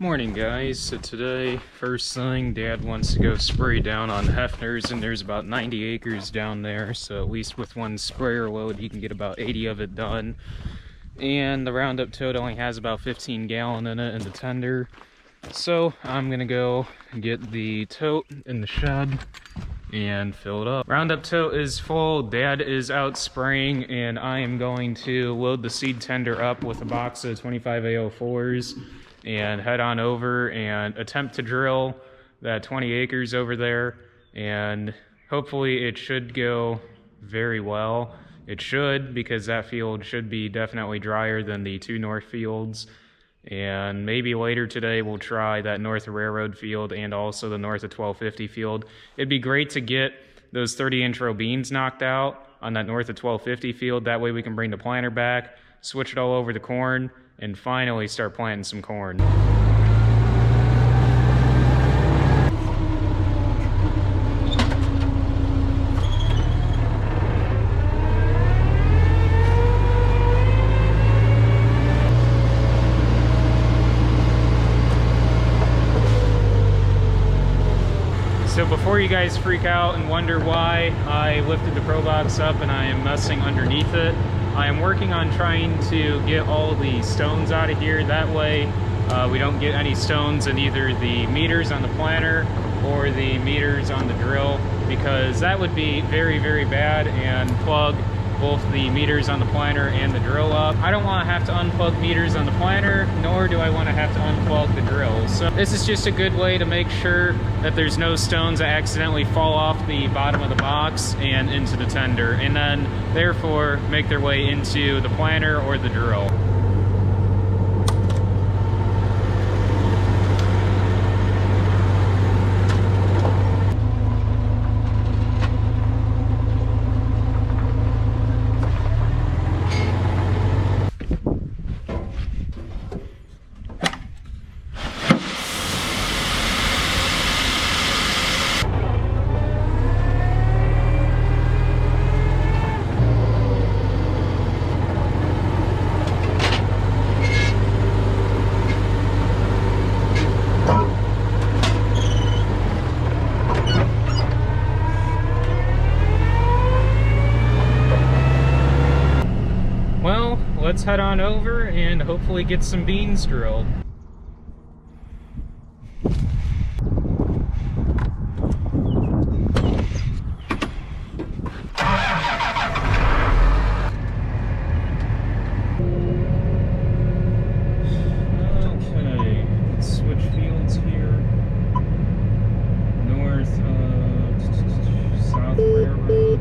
Morning guys, so today, first thing, Dad wants to go spray down on Hefners, and there's about 90 acres down there, so at least with one sprayer load he can get about 80 of it done. And the Roundup tote only has about 15 gallon in it in the tender, so I'm gonna go get the tote in the shed and fill it up. Roundup tote is full, Dad is out spraying, and I am going to load the seed tender up with a box of 25 AO4s and head on over and attempt to drill that 20 acres over there, and hopefully it should go very well. It should, because that field should be definitely drier than the two north fields, and maybe later today we'll try that north of Railroad field and also the north of 1250 field. It'd be great to get those 30-inch row beans knocked out on that north of 1250 field. That way we can bring the planter back, switch it all over to corn, and finally start planting some corn. So before you guys freak out and wonder why I lifted the P.O Box up and I am messing underneath it, I am working on trying to get all the stones out of here. That way we don't get any stones in either the meters on the planter or the meters on the drill, because that would be very, very bad and plug both the meters on the planter and the drill up. I don't want to have to unplug meters on the planter, nor do I want to have to unplug the drill. So this is just a good way to make sure that there's no stones that accidentally fall off the bottom of the box and into the tender, and then therefore make their way into the planter or the drill. Let's head on over and hopefully get some beans drilled. Okay, let's switch fields here. North of South Railroad.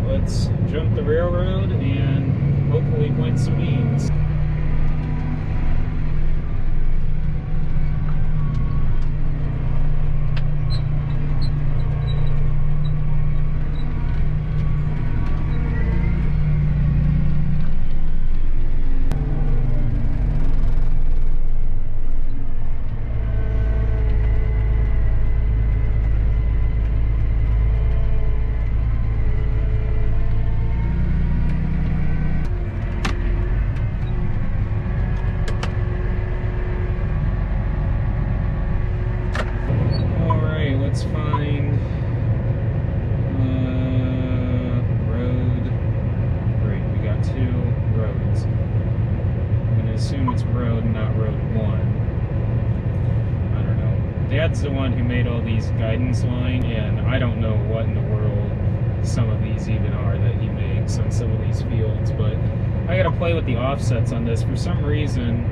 Let's jump the railroad and hopefully plant some beans. Let's find road. Great, we got two roads. I'm gonna assume it's road, not road 1. I don't know. Dad's the one who made all these guidance lines, and I don't know what in the world some of these even are that he makes on some of these fields, but I gotta play with the offsets on this. For some reason,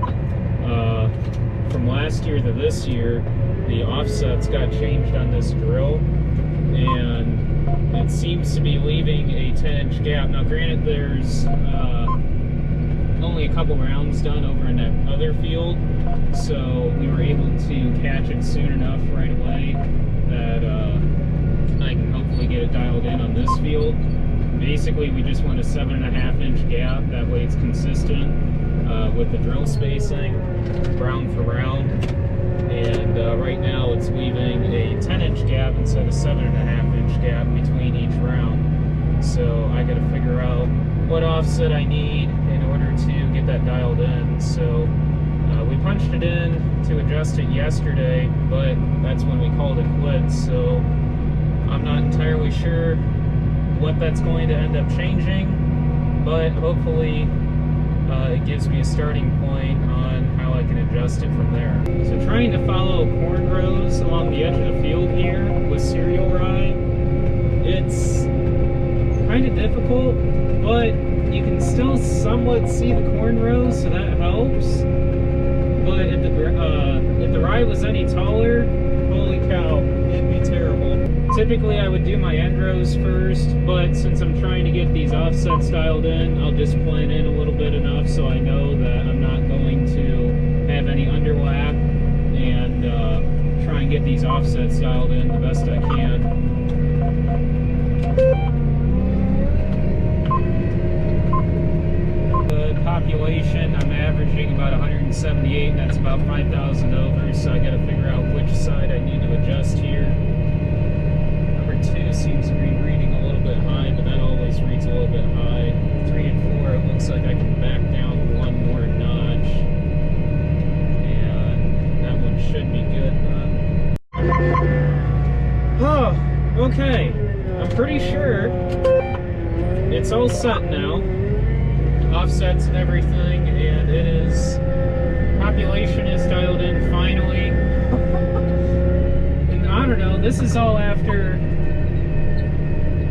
from last year to this year, the offsets got changed on this drill, and it seems to be leaving a 10-inch gap. Now granted, there's only a couple rounds done over in that other field, so we were able to catch it soon enough right away that I can hopefully get it dialed in on this field. Basically, we just want a 7.5-inch gap, that way it's consistent with the drill spacing, round for round. And right now it's leaving a 10-inch gap instead of 7.5-inch gap between each round. So I gotta figure out what offset I need in order to get that dialed in. So we punched it in to adjust it yesterday, but that's when we called it quits. So I'm not entirely sure what that's going to end up changing, but hopefully it gives me a starting point on how I can adjust it from there. So trying to follow corn rows along the edge of the field here with cereal rye, it's kind of difficult, but you can still somewhat see the corn rows, so that helps. But if the rye was any taller, holy cow, it'd be terrible. Typically I would do my end rows first, but since I'm trying to get these offsets dialed in, I'll just plant in a little bit enough so I know that I'm not going to have any underlap, and try and get these offsets dialed in the best I can. Population, I'm averaging about 178, and that's about 5,000 over, so I gotta figure out which side I need to adjust here. Number 2 seems to be reading a little bit high, but that always reads a little bit high. 3 and 4, it looks like I can back down one more notch, and that one should be good then. Oh, okay. I'm pretty sure it's all set now. Offsets and everything, and it is, population is dialed in finally. And I don't know, this is all after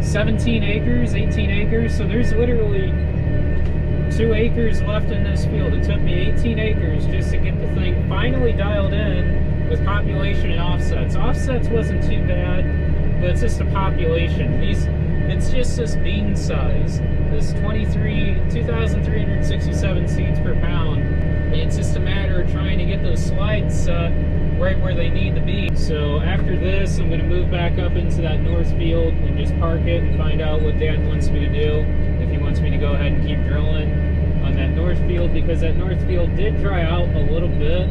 17 acres, 18 acres, so there's literally 2 acres left in this field. It took me 18 acres just to get the thing finally dialed in with population and offsets. Offsets wasn't too bad, but it's just the population. It's just this bean size. This 2,367 seeds per pound. It's just a matter of trying to get those slides set right where they need to be. So after this, I'm going to move back up into that north field and just park it and find out what Dad wants me to do. If he wants me to go ahead and keep drilling on that north field, because that north field did dry out a little bit,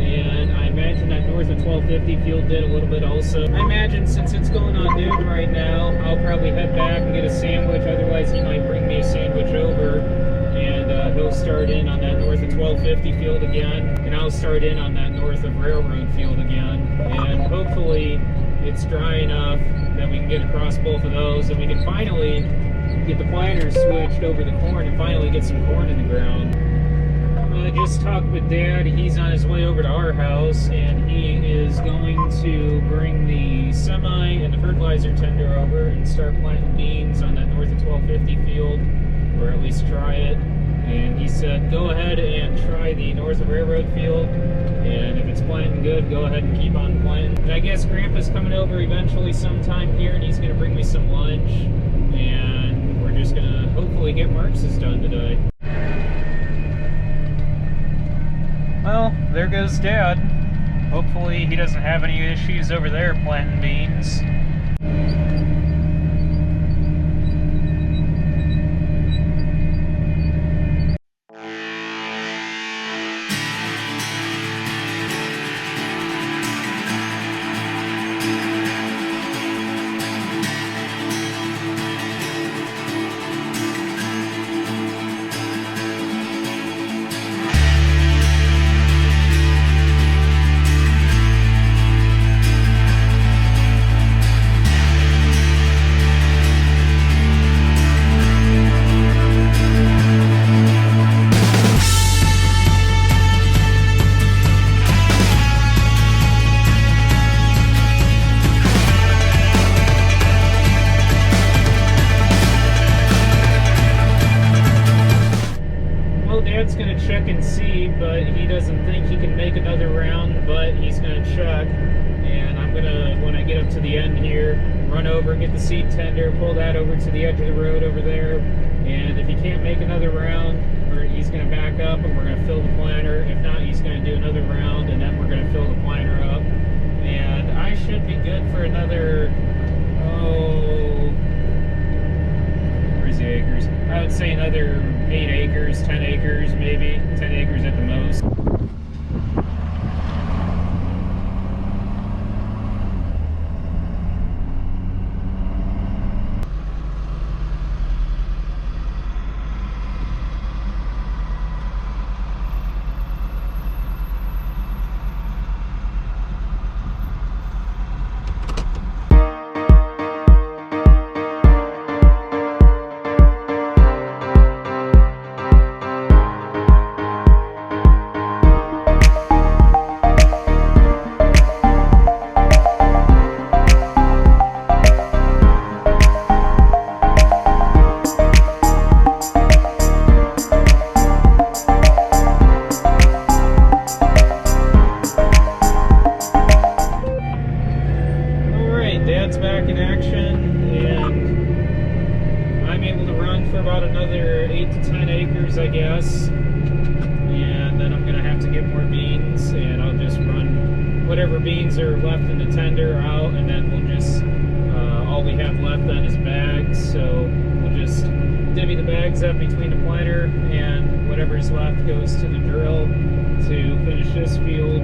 and I imagine that north of 1250 field did a little bit also. I imagine since it's going on noon right now, I'll probably head back and get a sandwich. Otherwise, he might bring me a sandwich over, and he'll start in on that north of 1250 field again, and I'll start in on that north of railroad field again. And hopefully it's dry enough that we can get across both of those, and we can finally get the planters switched over the corn and finally get some corn in the ground. I just talked with Dad. He's on his way over to our house, and he is going to bring the semi and the fertilizer tender over and start planting beans on that north of 1250 field, or at least try it. And he said, go ahead and try the north of railroad field, and if it's planting good, go ahead and keep on planting. And I guess Grandpa's coming over eventually sometime here, and he's going to bring me some lunch, and we're just going to hopefully get Marx's done today. Well, there goes Dad. Hopefully he doesn't have any issues over there planting beans. Dad's gonna check and see, but he doesn't think he can make another round, but he's gonna check. And I'm gonna, when I get up to the end here, run over, get the seed tender, pull that over to the edge of the road over there. And if he can't make another round, he's gonna back up and we're gonna fill the planter. If not, he's gonna do another round and then we're gonna fill the planter up. And I should be good for another, where's the acres? I would say another 8 acres, 10 acres maybe, 10 acres at the most. back in action, and I'm able to run for about another 8 to 10 acres, I guess. And then I'm gonna have to get more beans, and I'll just run whatever beans are left in the tender out, and then we'll just all we have left then is bags. So we'll just divvy the bags up between the planter, and whatever's left goes to the drill to finish this field.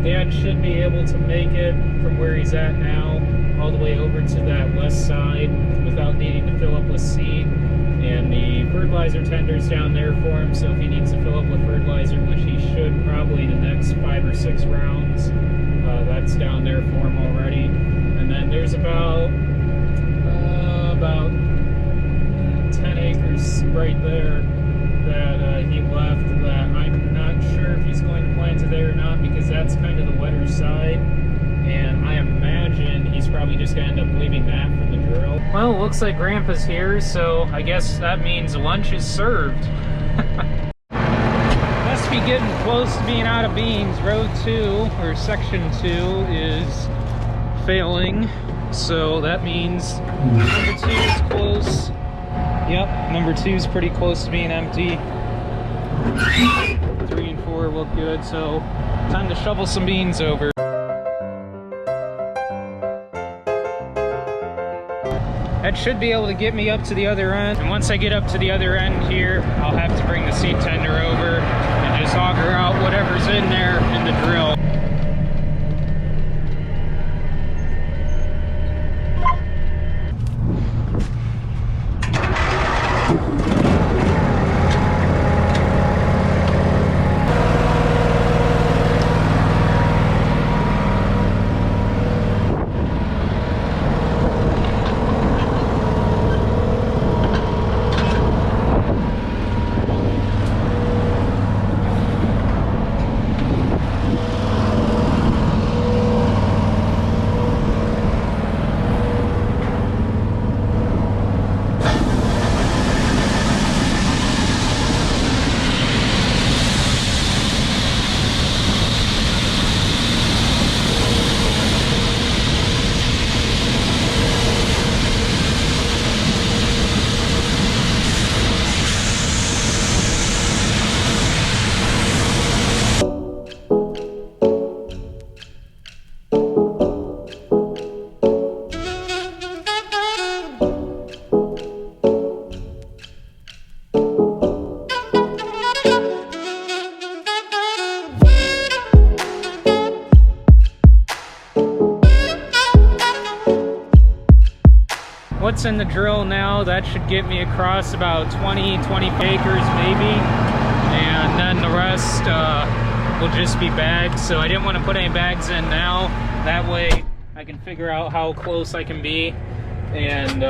Dad should be able to make it from where he's at now all the way over to that west side without needing to fill up with seed. And the fertilizer tender's down there for him, so if he needs to fill up with fertilizer, which he should probably in the next 5 or 6 rounds, that's down there for him already. And then there's about 10 acres right there that he left that I'm not sure if he's going to plant it there or not, because that's kind of the wetter side, and I imagine he's probably just going to end up leaving that for the drill. Well, it looks like Grandpa's here, so I guess that means lunch is served. Must be getting close to being out of beans. Row 2, or section 2, is failing, so that means number 2 is close. Yep, number 2 is pretty close to being empty. 3 and 4 look good, so time to shovel some beans over. That should be able to get me up to the other end. And once I get up to the other end here, I'll have to bring the seed tender over and just auger out whatever's in there in the drill. What's in the drill now, that should get me across about 20 acres maybe, and then the rest will just be bags. So I didn't want to put any bags in now, that way I can figure out how close I can be and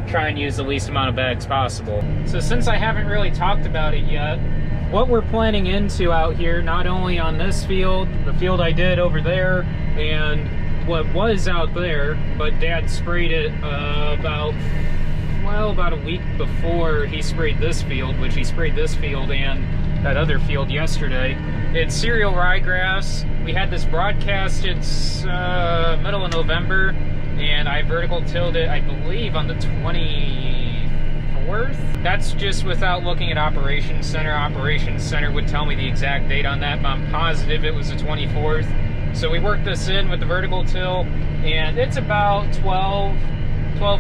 try and use the least amount of bags possible. So since I haven't really talked about it yet, what we're planting into out here, not only on this field, the field I did over there, and what was out there, but Dad sprayed it about a week before he sprayed this field, which he sprayed this field and that other field yesterday. It's cereal ryegrass. We had this broadcasted middle of November, and I vertical tilled it, I believe, on the 24th. That's just without looking at Operations Center. Operations Center would tell me the exact date on that, but I'm positive it was the 24th. So we worked this in with the vertical till, and it's about 12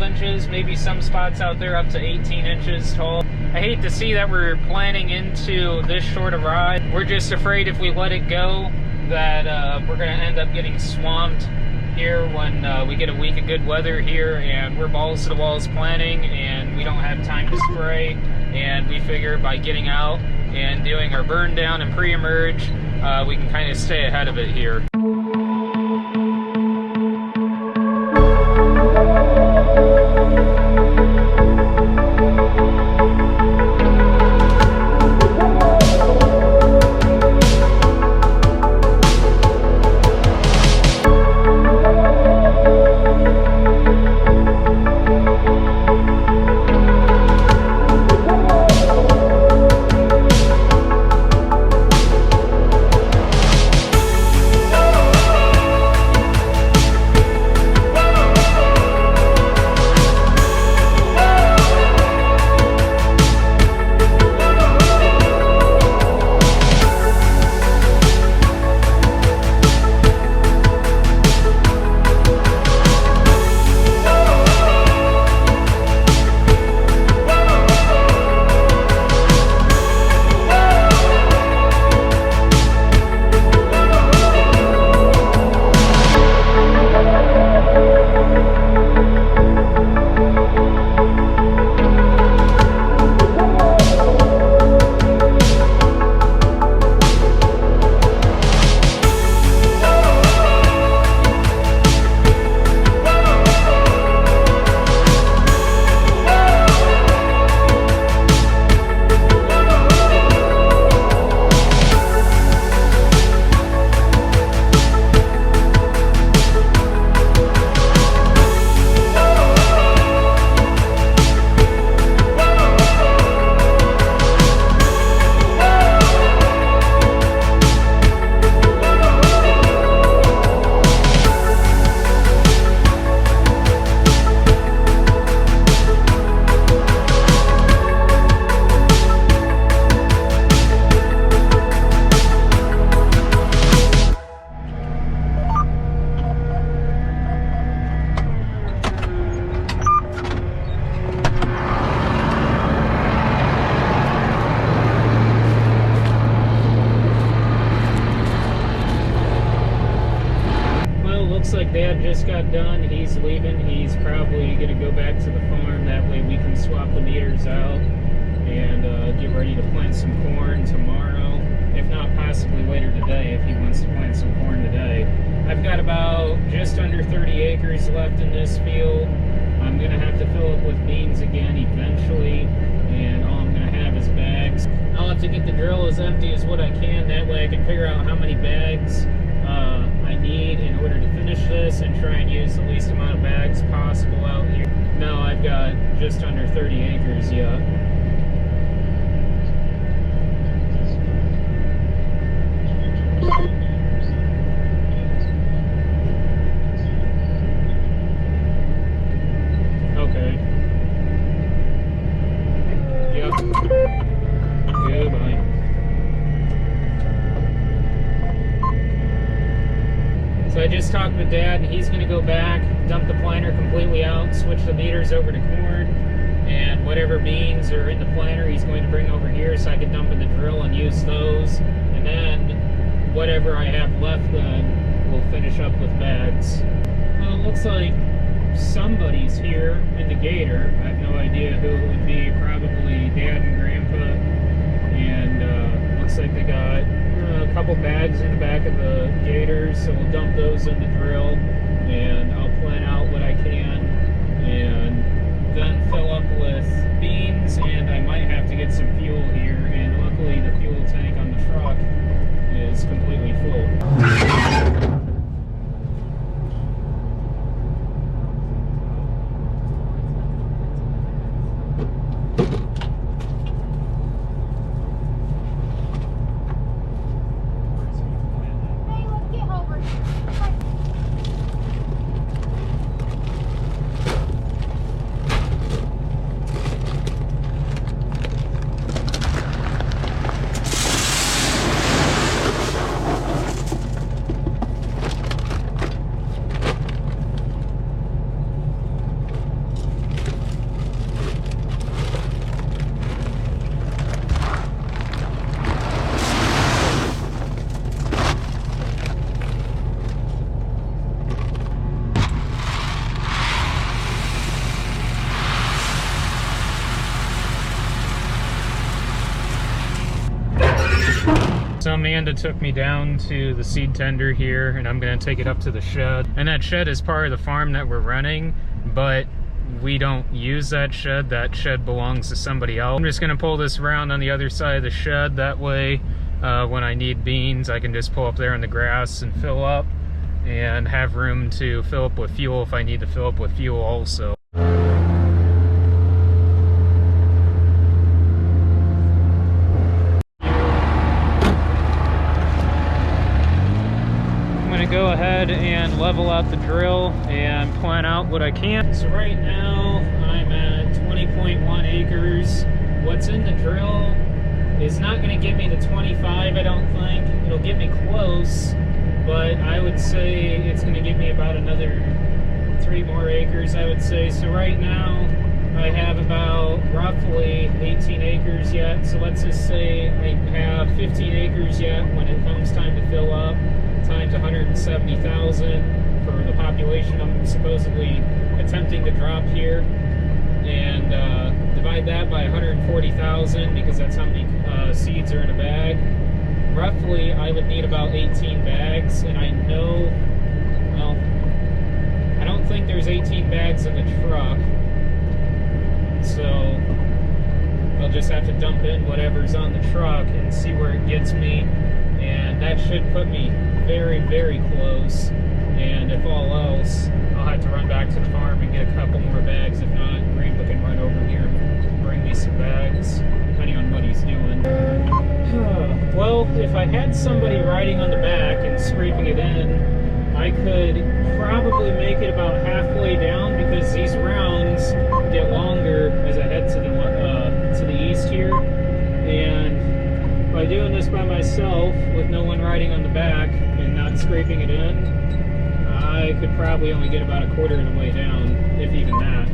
inches, maybe some spots out there up to 18 inches tall. I hate to see that we're planting into this short of rye. We're just afraid if we let it go that we're going to end up getting swamped here when we get a week of good weather here, and we're balls to the walls planting and we don't have time to spray. And we figure by getting out and doing our burn down and pre-emerge, we can kind of stay ahead of it here. looks like Dad just got done. He's leaving. He's probably going to go back to the farm. That way we can swap the meters out and get ready to plant some corn tomorrow. If not, possibly later today if he wants to plant some corn today. I've got about just under 30 acres left in this field. I'm going to have to fill it with beans again eventually, and all I'm going to have is bags. I'll have to get the drill as empty as what I can. That way I can figure out how many bags I need in order to finish this and try and use the least amount of bags possible out here. Now I've got just under 30 acres yet. Okay. Yep. Goodbye. So I just talked with Dad, and he's going to go back, dump the planter completely out, switch the meters over to corn, and whatever beans are in the planter he's going to bring over here so I can dump in the drill and use those. And then whatever I have left then, we'll finish up with bags. Well, it looks like somebody's here in the gator. I have no idea who it would be. Probably Dad and Grandpa. And looks like they got a couple bags in the back of the gator, so we'll dump those in the drill, and I'll plan out what I can, and then fill up with beans, and I might have to get some fuel here, and luckily the fuel tank on the truck is completely full. So Amanda took me down to the seed tender here, and I'm going to take it up to the shed. And that shed is part of the farm that we're running, but we don't use that shed. That shed belongs to somebody else. I'm just going to pull this around on the other side of the shed. That way, when I need beans, I can just pull up there in the grass and fill up, and have room to fill up with fuel if I need to fill up with fuel also. Go ahead and level out the drill and plan out what I can. So right now I'm at 20.1 acres. What's in the drill is not going to get me to 25, I don't think. It'll get me close, but I would say it's going to give me about another 3 more acres, I would say. So right now I have about roughly 18 acres yet. So let's just say I have 15 acres yet when it comes time to fill up, times 170,000 for the population I'm supposedly attempting to drop here, and divide that by 140,000 because that's how many seeds are in a bag. Roughly, I would need about 18 bags, and I know, well, I don't think there's 18 bags in the truck, so I'll just have to dump in whatever's on the truck and see where it gets me, and that should put me very, very close. And if all else, I'll have to run back to the farm and get a couple more bags. If not, Grandpa can run over here and bring me some bags, depending on what he's doing. Well, if I had somebody riding on the back and scraping it in, I could probably make it about halfway down, because these rounds get longer as I head to the east here. And by doing this by myself, with no one riding on the back and not scraping it in, I could probably only get about a quarter of the way down, if even that.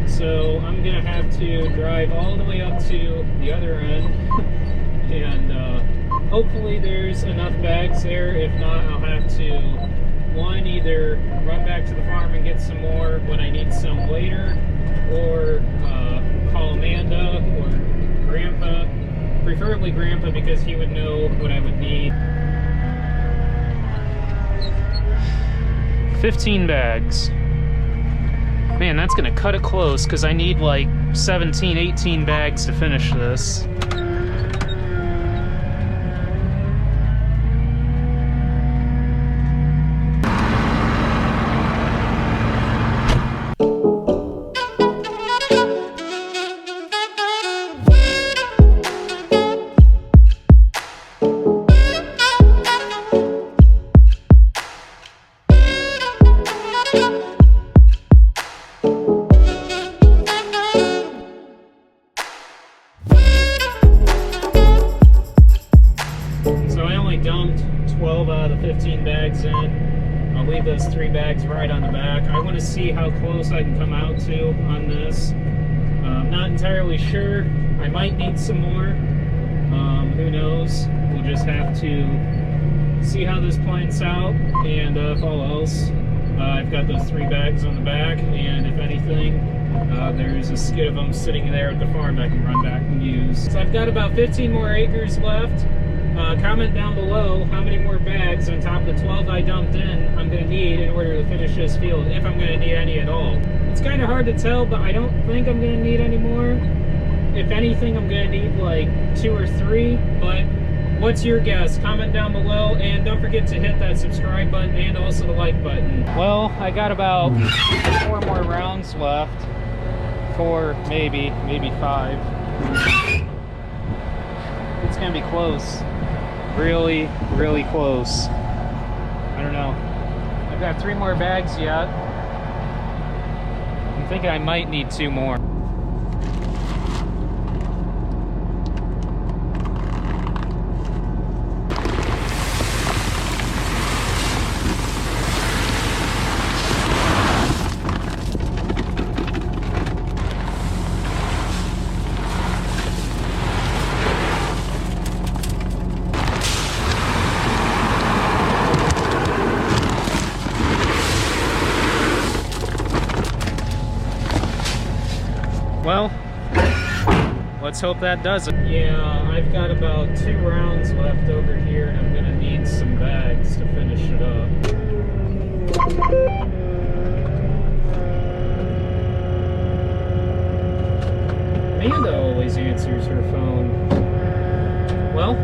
So I'm gonna have to drive all the way up to the other end, and hopefully there's enough bags there. If not, I'll have to one, either run back to the farm and get some more when I need some later, or call Amanda or Grandpa, preferably Grandpa because he would know what I would need. 15 bags. Man, that's gonna cut it close because I need like 17, 18 bags to finish this. Dumped 12 out of the 15 bags in. I'll leave those 3 bags right on the back. I want to see how close I can come out to on this. I'm not entirely sure. I might need some more. Who knows? We'll just have to see how this plants out, and if all else, I've got those 3 bags on the back, and if anything, there's a skid of them sitting there at the farm that I can run back and use. So I've got about 15 more acres left. Comment down below how many more bags on top of the 12 I dumped in I'm going to need in order to finish this field, if I'm going to need any at all. It's kind of hard to tell, but I don't think I'm going to need any more. If anything, I'm going to need like 2 or 3, but what's your guess? Comment down below, and don't forget to hit that subscribe button and also the like button. Well, I got about 4 more rounds left. 4, maybe 5. It's going to be close. Really, really close. I don't know. I've got 3 more bags yet. I'm thinking I might need 2 more. Well, let's hope that does it. Yeah, I've got about 2 rounds left over here, and I'm gonna need some bags to finish it up. Amanda always answers her phone. Well,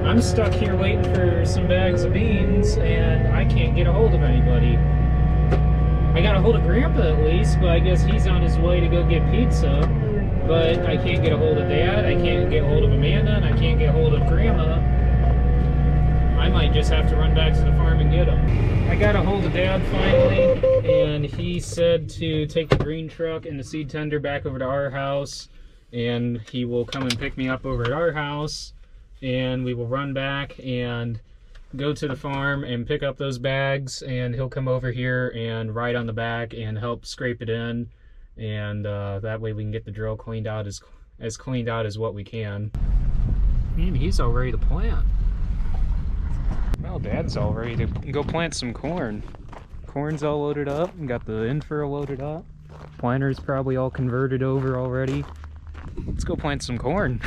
I'm stuck here waiting for some bags of beans, and I can't get a hold of anybody. I got a hold of Grandpa at least, but I guess he's on his way to go get pizza. But I can't get a hold of Dad, I can't get a hold of Amanda, and I can't get a hold of Grandma. I might just have to run back to the farm and get them. I got a hold of Dad finally, and he said to take the green truck and the seed tender back over to our house, and he will come and pick me up over at our house, and we will run back and go to the farm and pick up those bags, and he'll come over here and ride on the back and help scrape it in, and that way we can get the drill cleaned out as cleaned out as what we can. Man, he's all ready to plant. Well, Dad's all ready to go plant some corn. Corn's all loaded up, and got the infurrow loaded up. Planter's probably all converted over already. Let's go plant some corn.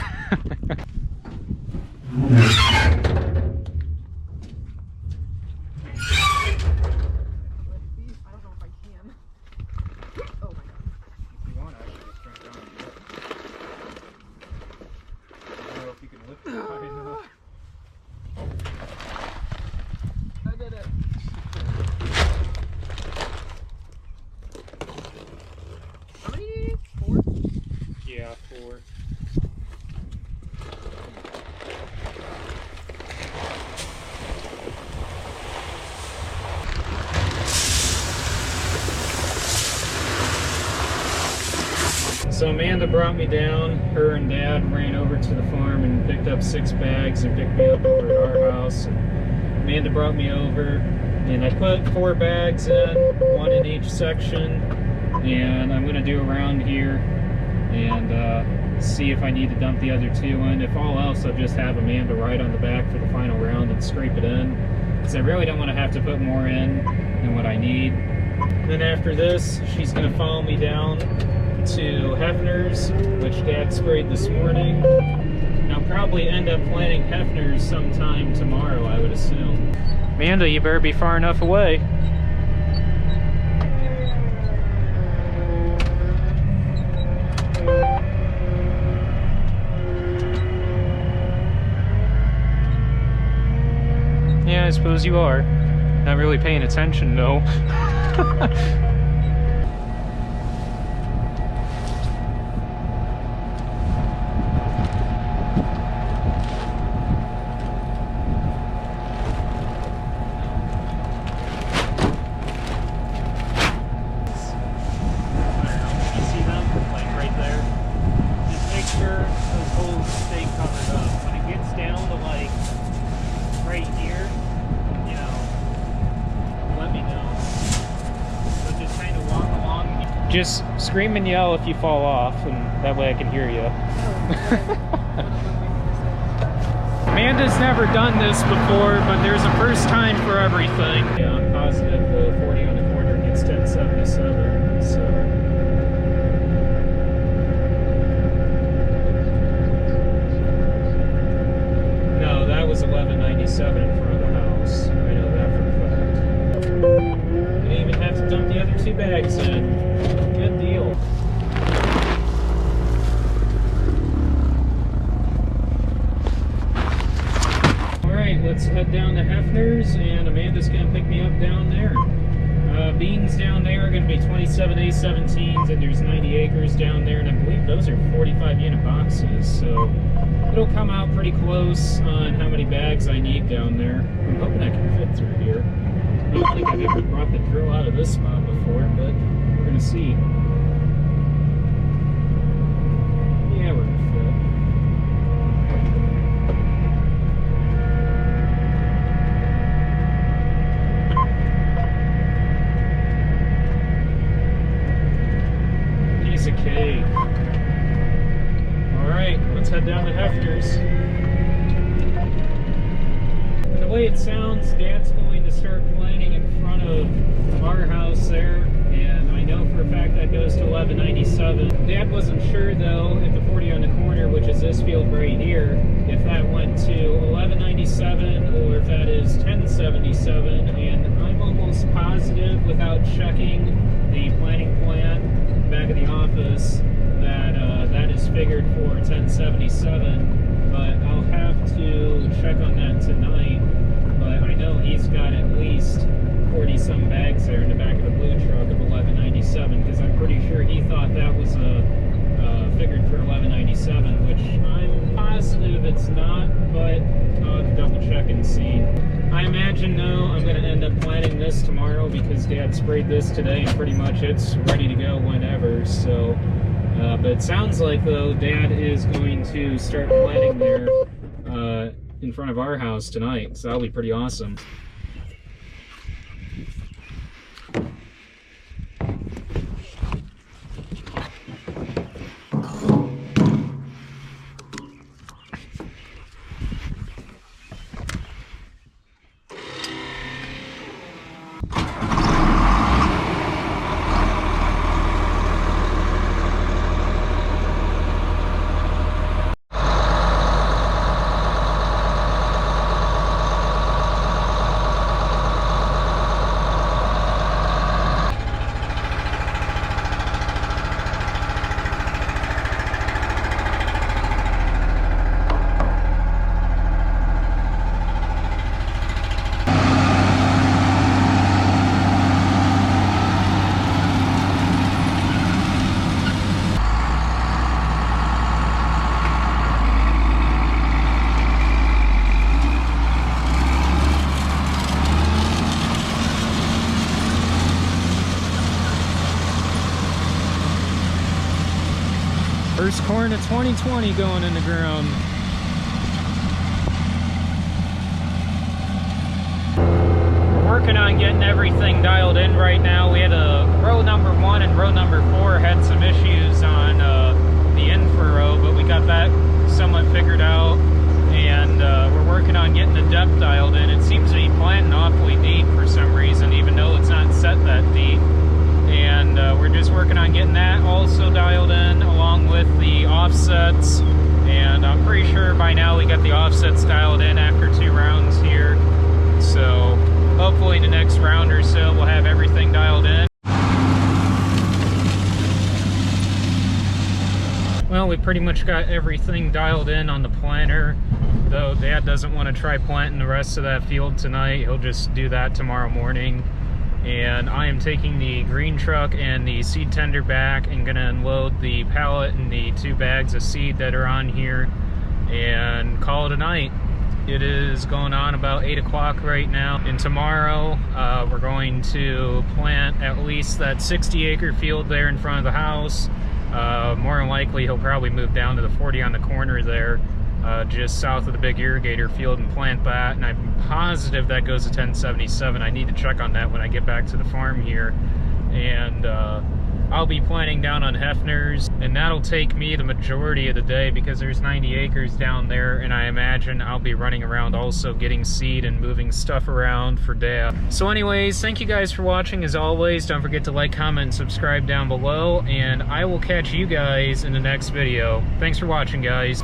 Yeah, 4. So Amanda brought me down. Her and Dad ran over to the farm and picked up 6 bags and picked me up over at our house. And Amanda brought me over, and I put 4 bags in, 1 in each section, and I'm going to do around here and see if I need to dump the other 2 in. If all else, I'll just have Amanda ride on the back for the final round and scrape it in. because I really don't want to have to put more in than what I need. Then after this, she's going to follow me down to Hefner's, which Dad sprayed this morning. And I'll probably end up planting Hefner's sometime tomorrow, I would assume. Amanda, you better be far enough away. Yeah, I suppose you are. Not really paying attention, though. Just scream and yell if you fall off, and that way I can hear you. Amanda's never done this before, but there's a first time for everything. Yeah, I'm positive the 40 on the corner gets 1077, so... No, that was 1197 in front of the house. I know that for a fact. I didn't even have to dump the other 2 bags in. Good deal. Alright, let's head down to Hefner's, and Amanda's going to pick me up down there. Beans down there are going to be 27 A17s, and there's 90 acres down there, and I believe those are 45 unit boxes, so it'll come out pretty close on how many bags I need down there. I'm hoping I can fit through here. I don't think I've ever brought the drill out of this spot before, but we're going to see. Yeah, we're going to fit. Piece of cake. Alright, let's head down to Hefner's. The way it sounds, Dad's going to start planting in front of our house there, and I know for a fact that goes to 1197. Dad wasn't sure though if the 40 on the corner, which is this field right here, if that went to 1197 or if that is 1077, and I'm almost positive without checking the planting plan back at the office that that is figured for 1077, but I'll have to check on that tonight. But I know he's got at least 40 some bags there in the back of the blue truck of 1197, because I'm pretty sure he thought that was figured for 1197, which I'm positive it's not, but I'll double check and see. I imagine though I'm going to end up planting this tomorrow because Dad sprayed this today and pretty much it's ready to go whenever, so but it sounds like though Dad is going to start planting there in front of our house tonight, so that'll be pretty awesome. First corn of 2020 going in the ground. We're working on getting everything dialed in right now. We had row number 1 and row number 4 had some issues on the in-furrow, but we got that somewhat figured out, and we're working on getting the depth dialed in. It seems to be planting also dialed in, along with the offsets. And I'm pretty sure by now we got the offsets dialed in after 2 rounds here. So hopefully in the next round or so we'll have everything dialed in. Well, we pretty much got everything dialed in on the planter, though Dad doesn't want to try planting the rest of that field tonight. He'll just do that tomorrow morning. And I am taking the green truck and the seed tender back and gonna unload the pallet and the 2 bags of seed that are on here and call it a night. It is going on about 8 o'clock right now, and tomorrow we're going to plant at least that 60-acre field there in front of the house. More than likely he'll probably move down to the 40 on the corner there, just south of the big irrigator field, and plant that. And I'm positive that goes to 1077. I need to check on that when I get back to the farm here. And I'll be planting down on Hefner's, and that'll take me the majority of the day because there's 90 acres down there, and I imagine I'll be running around also getting seed and moving stuff around for Dad. So anyways, thank you guys for watching. As always, don't forget to like, comment, and subscribe down below, and I will catch you guys in the next video. Thanks for watching, guys.